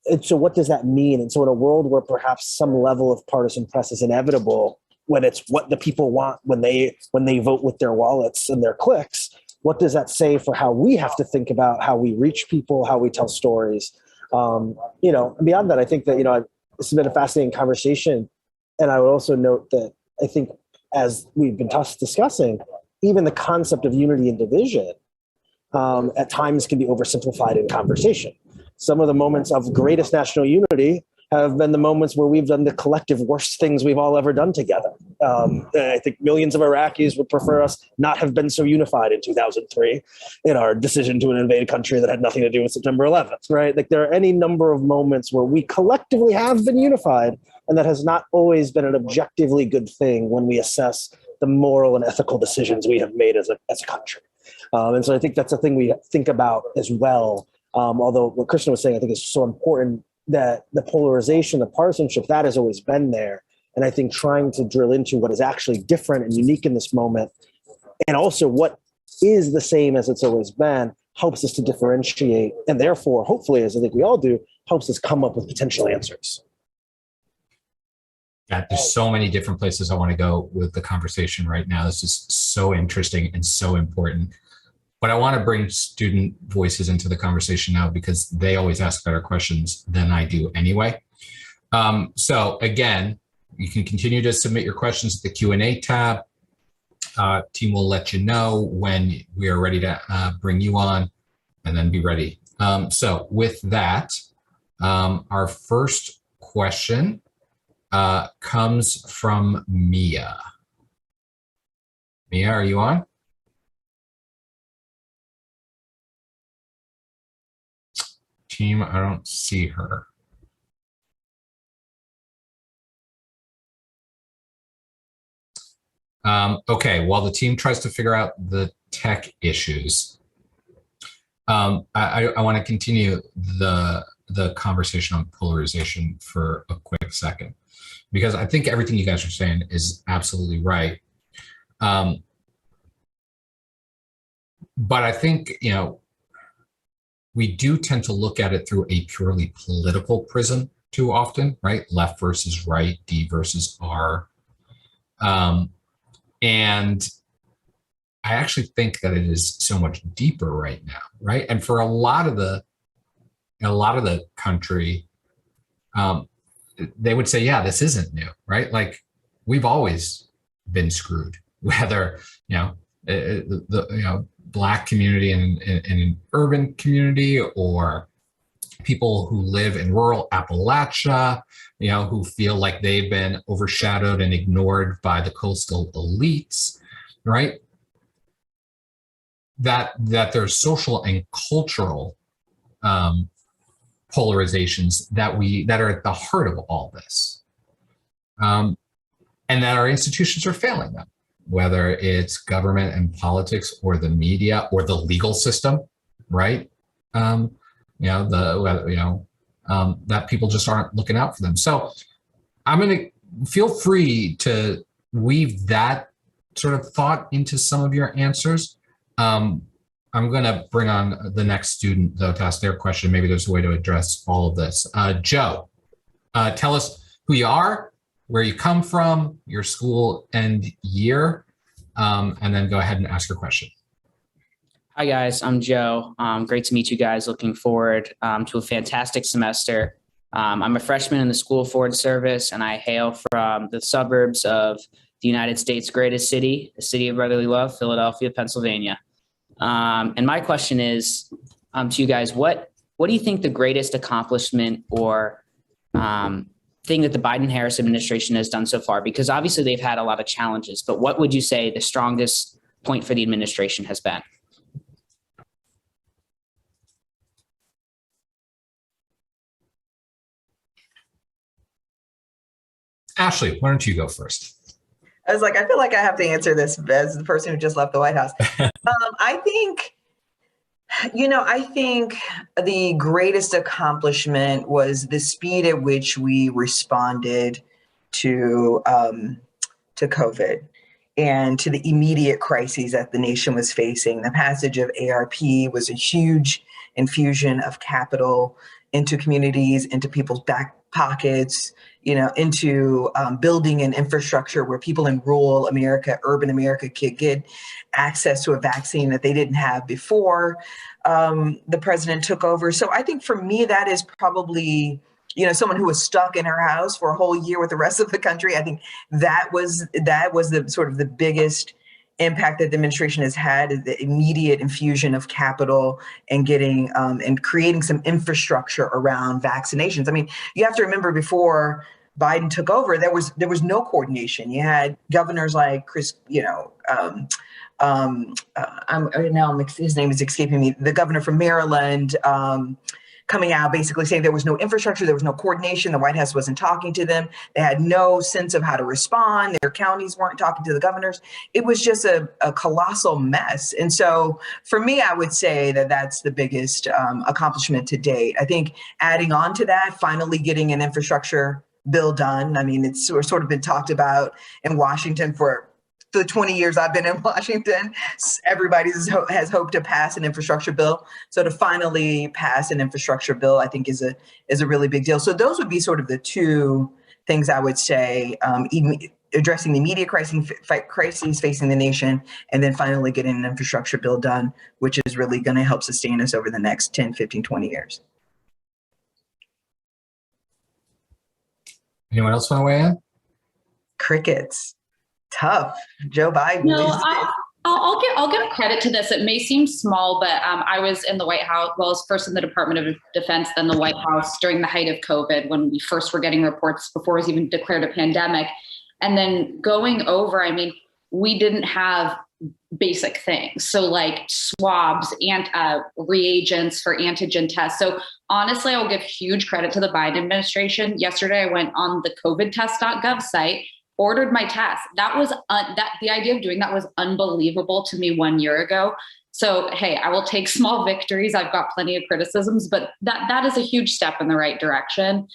that mean? And so in a world where perhaps some level of partisan press is inevitable, when it's what the people want when they vote with their wallets and their clicks, what does that say for how we have to think about how we reach people, how we tell stories? Beyond that, I think that, this has been a fascinating conversation. And I would also note that I think, as we've been discussing, even the concept of unity and division at times can be oversimplified in conversation. Some of the moments of greatest national unity have been the moments where we've done the collective worst things we've all ever done together. I think millions of Iraqis would prefer us not have been so unified in 2003 in our decision to invade a country that had nothing to do with September 11th, right? Like, there are any number of moments where we collectively have been unified, and that has not always been an objectively good thing when we assess the moral and ethical decisions we have made as a country. And so I think that's a thing we think about as well. Although what Kristen was saying, I think is so important, that the polarization, the partisanship, that has always been there. And I think trying to drill into what is actually different and unique in this moment, and also what is the same as it's always been, helps us to differentiate. And therefore, hopefully, as I think we all do, helps us come up with potential answers. Yeah, there's so many different places I want to go with the conversation right now. This is so interesting and so important. But I want to bring student voices into the conversation now because they always ask better questions than I do anyway. So again, you can continue to submit your questions to the Q&A tab. Team will let you know when we are ready to bring you on, and then be ready. So with that, our first question comes from Mia. Mia, are you on? Team, I don't see her. Okay, while the team tries to figure out the tech issues, I want to continue the conversation on polarization for a quick second, because I think everything you guys are saying is absolutely right. But I think, you know, we do tend to look at it through a purely political prism too often, right? Left versus right, D versus R. And I actually think that it is so much deeper right now, right? And for a lot of the country, they would say, yeah, this isn't new, right? Like, we've always been screwed, whether, the Black community in an urban community, or people who live in rural Appalachia, who feel like they've been overshadowed and ignored by the coastal elites, right? That there's social and cultural polarizations that are at the heart of all this, and that our institutions are failing them, whether it's government and politics, or the media, or the legal system, right? That people just aren't looking out for them. So I'm going to feel free to weave that sort of thought into some of your answers. I'm going to bring on the next student, though, to ask their question. Maybe there's a way to address all of this. Joe, tell us who you are, where you come from, your school and year, and then go ahead and ask your question. Hi, guys. I'm Joe. Great to meet you guys. Looking forward to a fantastic semester. I'm a freshman in the School of Foreign Service, and I hail from the suburbs of the United States' greatest city, the city of brotherly love, Philadelphia, Pennsylvania. And my question is to you guys, what do you think the greatest accomplishment or thing that the Biden-Harris administration has done so far? Because obviously they've had a lot of challenges, but what would you say the strongest point for the administration has been? Ashley, why don't you go first? I was like, I feel like I have to answer this as the person who just left the White House. I think the greatest accomplishment was the speed at which we responded to COVID and to the immediate crises that the nation was facing. The passage of ARP was a huge infusion of capital into communities, into people's back pockets, into building an infrastructure where people in rural America, urban America could get access to a vaccine that they didn't have before the president took over. So I think for me, that is probably, someone who was stuck in her house for a whole year with the rest of the country. I think that was the sort of the biggest impact that the administration has had, is the immediate infusion of capital and getting and creating some infrastructure around vaccinations. I mean, you have to remember, before Biden took over, there was no coordination. You had governors like his name is escaping me, the governor from Maryland, coming out basically saying there was no infrastructure, there was no coordination, the White House wasn't talking to them, they had no sense of how to respond, their counties weren't talking to the governors. It was just a colossal mess. And so for me, I would say that that's the biggest accomplishment to date. I think adding on to that, finally getting an infrastructure bill done. I mean, it's sort of been talked about in Washington for the 20 years I've been in Washington. Everybody has hoped to pass an infrastructure bill. So to finally pass an infrastructure bill, I think is a really big deal. So those would be sort of the two things I would say, even addressing the immediate crises facing the nation, and then finally getting an infrastructure bill done, which is really going to help sustain us over the next 10, 15, 20 years. Anyone else want to weigh in? Crickets. Tough. Joe Biden. No, I'll give credit to this. It may seem small, but I was in the White House, well, I was first in the Department of Defense, then the White House during the height of COVID, when we first were getting reports before it was even declared a pandemic. And then going over, I mean, we didn't have basic things. So like swabs and reagents for antigen tests. So honestly, I'll give huge credit to the Biden administration. Yesterday, I went on the covidtest.gov site, ordered my test. That was the idea of doing that was unbelievable to me 1 year ago. So, hey, I will take small victories. I've got plenty of criticisms, but that is a huge step in the right direction.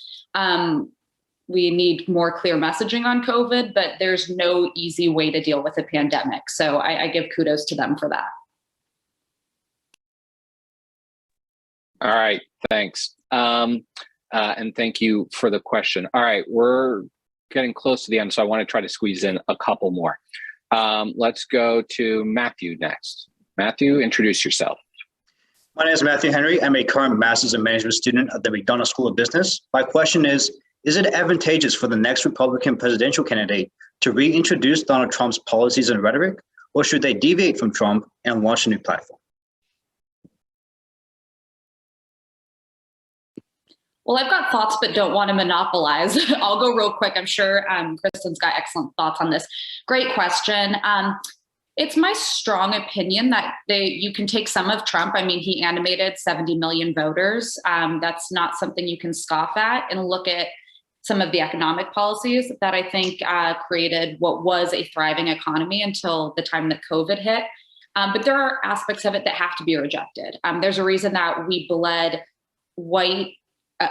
We need more clear messaging on COVID, but there's no easy way to deal with a pandemic. So I give kudos to them for that. All right, thanks. And thank you for the question. All right, we're getting close to the end, so I want to try to squeeze in a couple more. Let's go to Matthew next. Matthew, introduce yourself. My name is Matthew Henry. I'm a current Master's in Management student at the McDonough School of Business. My question is it advantageous for the next Republican presidential candidate to reintroduce Donald Trump's policies and rhetoric, or should they deviate from Trump and launch a new platform? Well, I've got thoughts, but don't want to monopolize. I'll go real quick. I'm sure Kristen's got excellent thoughts on this. Great question. It's my strong opinion that you can take some of Trump. I mean, he animated 70 million voters. That's not something you can scoff at, and look at some of the economic policies that I think created what was a thriving economy until the time that COVID hit. But there are aspects of it that have to be rejected. There's a reason that we bled white.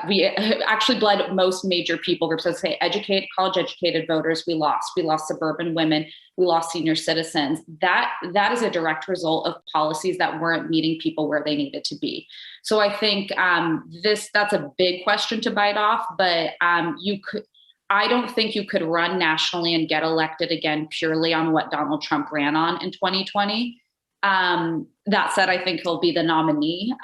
We actually bled most major people groups. Let's say college educated voters. We lost suburban women. We lost senior citizens. That is a direct result of policies that weren't meeting people where they needed to be. So I think that's a big question to bite off. But I don't think you could run nationally and get elected again purely on what Donald Trump ran on in 2020. That said, I think he'll be the nominee.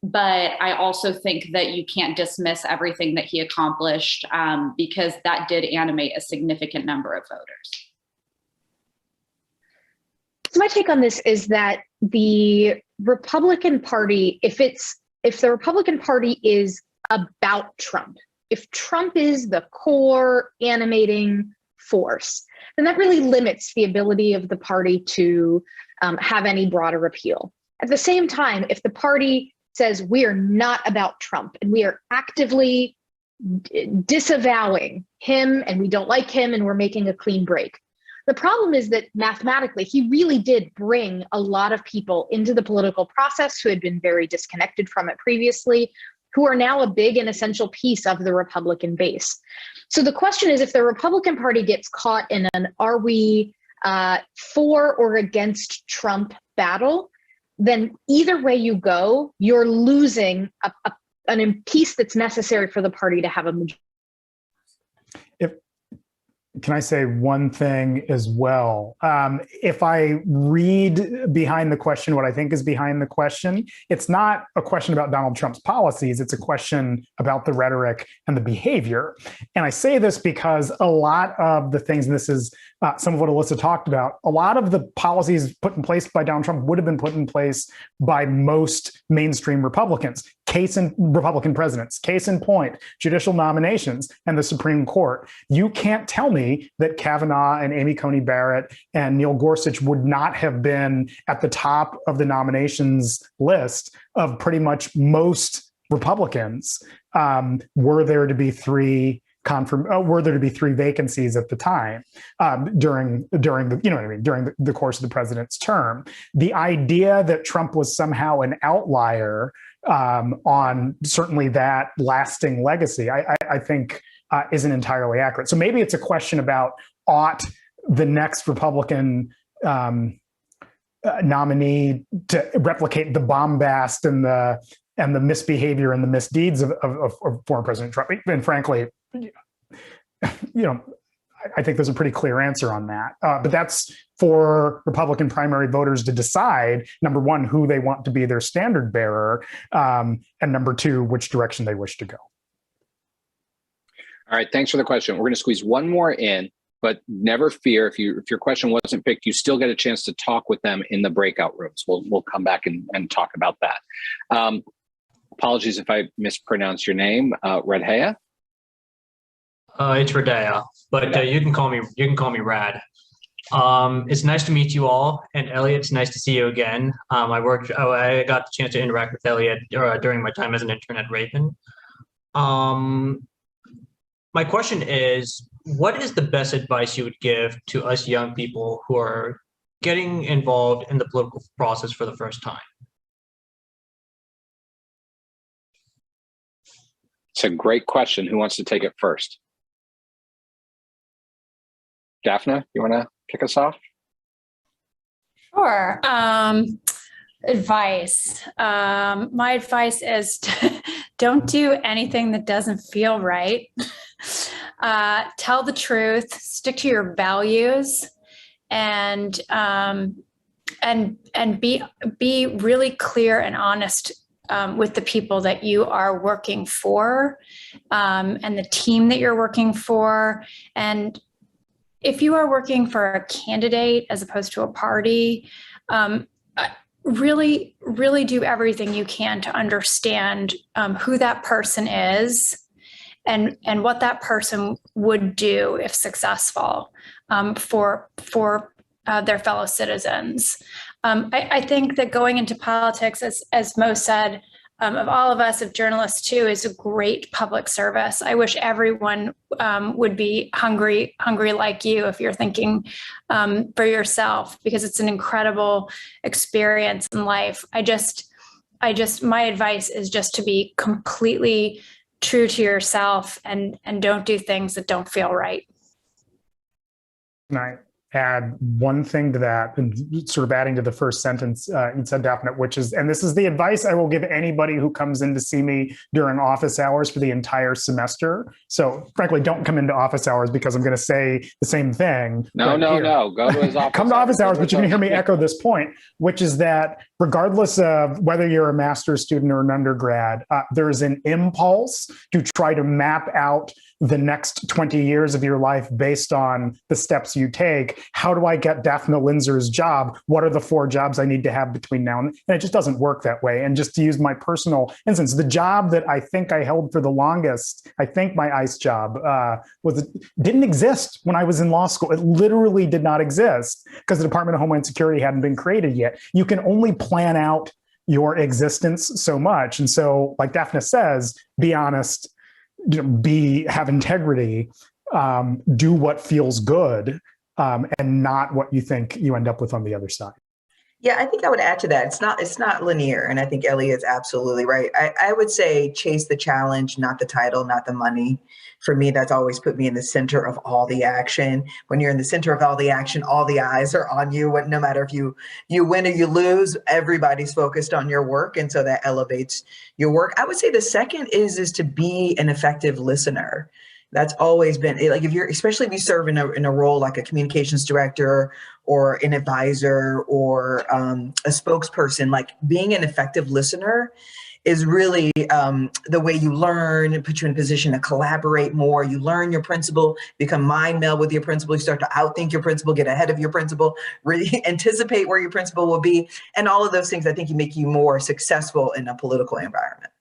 But I also think that you can't dismiss everything that he accomplished because that did animate a significant number of voters. So my take on this is that the Republican Party, if the Republican Party is about Trump, if Trump is the core animating force, then that really limits the ability of the party to have any broader appeal. At the same time, if the party says we are not about Trump and we are actively disavowing him and we don't like him and we're making a clean break. The problem is that mathematically, he really did bring a lot of people into the political process who had been very disconnected from it previously, who are now a big and essential piece of the Republican base. So the question is, if the Republican Party gets caught in an are we for or against Trump battle, then either way you go, you're losing a piece that's necessary for the party to have a majority. Can I say one thing as well? If I read behind the question, what I think is behind the question, it's not a question about Donald Trump's policies. It's a question about the rhetoric and the behavior. And I say this because a lot of the things, and this is some of what Alyssa talked about, a lot of the policies put in place by Donald Trump would have been put in place by most mainstream Republicans. Republican presidents, case in point, judicial nominations and the Supreme Court. You can't tell me that Kavanaugh and Amy Coney Barrett and Neil Gorsuch would not have been at the top of the nominations list of pretty much most Republicans, were there to be three vacancies at the time during the during the course of the president's term. The idea that Trump was somehow an outlier on certainly that lasting legacy, I think isn't entirely accurate. So maybe it's a question about ought the next Republican nominee to replicate the bombast and the misbehavior and the misdeeds of former President Trump. And frankly, I think there's a pretty clear answer on that. But that's for Republican primary voters to decide, number one, who they want to be their standard bearer, and number two, which direction they wish to go. All right, thanks for the question. We're going to squeeze one more in, but never fear. If your question wasn't picked, you still get a chance to talk with them in the breakout rooms. We'll come back and talk about that. Apologies if I mispronounced your name, Redhea. It's Radea, but you can call me Rad. It's nice to meet you all, and Elliott, it's nice to see you again. I got the chance to interact with Elliott during my time as an intern at Raven. My question is, what is the best advice you would give to us young people who are getting involved in the political process for the first time? It's a great question. Who wants to take it first? Daphne, you want to kick us off? Sure. Advice. My advice is don't do anything that doesn't feel right. Tell the truth, stick to your values, and be really clear and honest with the people that you are working for, and the team that you're working for. And if you are working for a candidate as opposed to a party, really, really do everything you can to understand who that person is and what that person would do if successful for their fellow citizens. I think that going into politics, as Mo said, of all of us, of journalists too, is a great public service. I wish everyone would be hungry like you if you're thinking for yourself, because it's an incredible experience in life. My advice is just to be completely true to yourself and don't do things that don't feel right. Can I add one thing to that, and sort of adding to the first sentence you said, Daphne, which is, and this is the advice I will give anybody who comes in to see me during office hours for the entire semester. So frankly, don't come into office hours because I'm going to say the same thing. No. Go to his office. Come to office hours, but you're going to hear me echo this point, which is that regardless of whether you're a master's student or an undergrad, there is an impulse to try to map out the next 20 years of your life based on the steps you take. How do I get Daphne Lindser's job? What are the 4 jobs I need to have between now and then? And it just doesn't work that way. And just to use my personal instance, the job that I think I held for the longest, I think my ICE job, didn't exist when I was in law school. It literally did not exist because the Department of Homeland Security hadn't been created yet. You can only plan out your existence so much. And so, like Daphne says, be honest, have integrity, do what feels good, and not what you think you end up with on the other side. Yeah, I think I would add to that. It's not linear. And I think Elliott's absolutely right. I would say chase the challenge, not the title, not the money. For me, that's always put me in the center of all the action. When you're in the center of all the action, all the eyes are on you. No matter if you win or you lose, everybody's focused on your work. And so that elevates your work. I would say the second is to be an effective listener. That's always been like, especially if you serve in a role like a communications director or an advisor or a spokesperson, like being an effective listener is really the way you learn and put you in a position to collaborate more. You learn your principal, become mind meld with your principal. You start to outthink your principal, get ahead of your principal, really anticipate where your principal will be. And all of those things, I think, make you more successful in a political environment.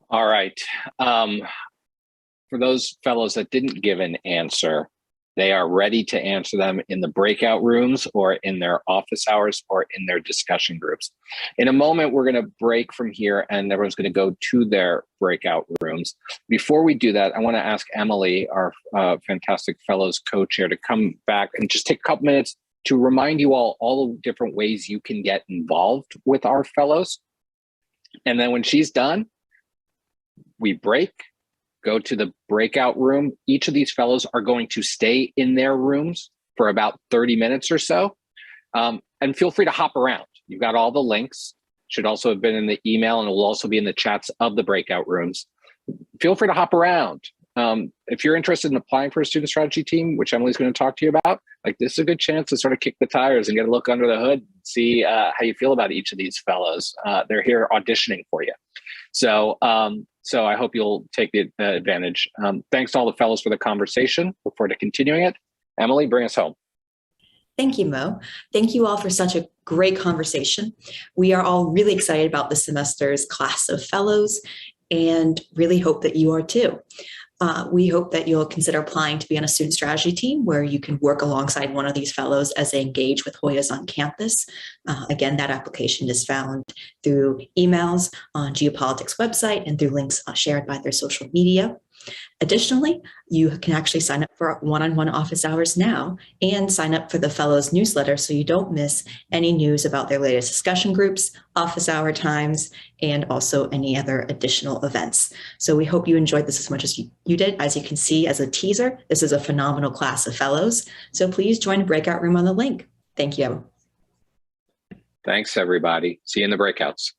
All right. For those fellows that didn't give an answer, They are ready to answer them in the breakout rooms or in their office hours or in their discussion groups. In a moment, we're going to break from here and everyone's going to go to their breakout rooms. Before we do that, I want to ask Emily, our fantastic fellows co-chair, to come back and just take a couple minutes to remind you all the different ways you can get involved with our fellows. And then when she's done, we break, go to the breakout room. Each of these fellows are going to stay in their rooms for about 30 minutes or so. And feel free to hop around. You've got all the links. Should also have been in the email and it will also be in the chats of the breakout rooms. Feel free to hop around. If you're interested in applying for a student strategy team, which Emily's going to talk to you about, like this is a good chance to sort of kick the tires and get a look under the hood, and see how you feel about each of these fellows. They're here auditioning for you. So I hope you'll take the advantage. Thanks to all the fellows for the conversation. Look forward to continuing it. Emily, bring us home. Thank you, Mo. Thank you all for such a great conversation. We are all really excited about the semester's class of fellows and really hope that you are too. We hope that you'll consider applying to be on a student strategy team where you can work alongside one of these fellows as they engage with Hoyas on campus. Again, that application is found through emails on Geopolitics website and through links shared by their social media. Additionally, you can actually sign up for one-on-one office hours now and sign up for the fellows newsletter so you don't miss any news about their latest discussion groups, office hour times, and also any other additional events. So we hope you enjoyed this as much as you did. As you can see as a teaser, this is a phenomenal class of fellows. So please join the breakout room on the link. Thank you. Thanks, everybody. See you in the breakouts.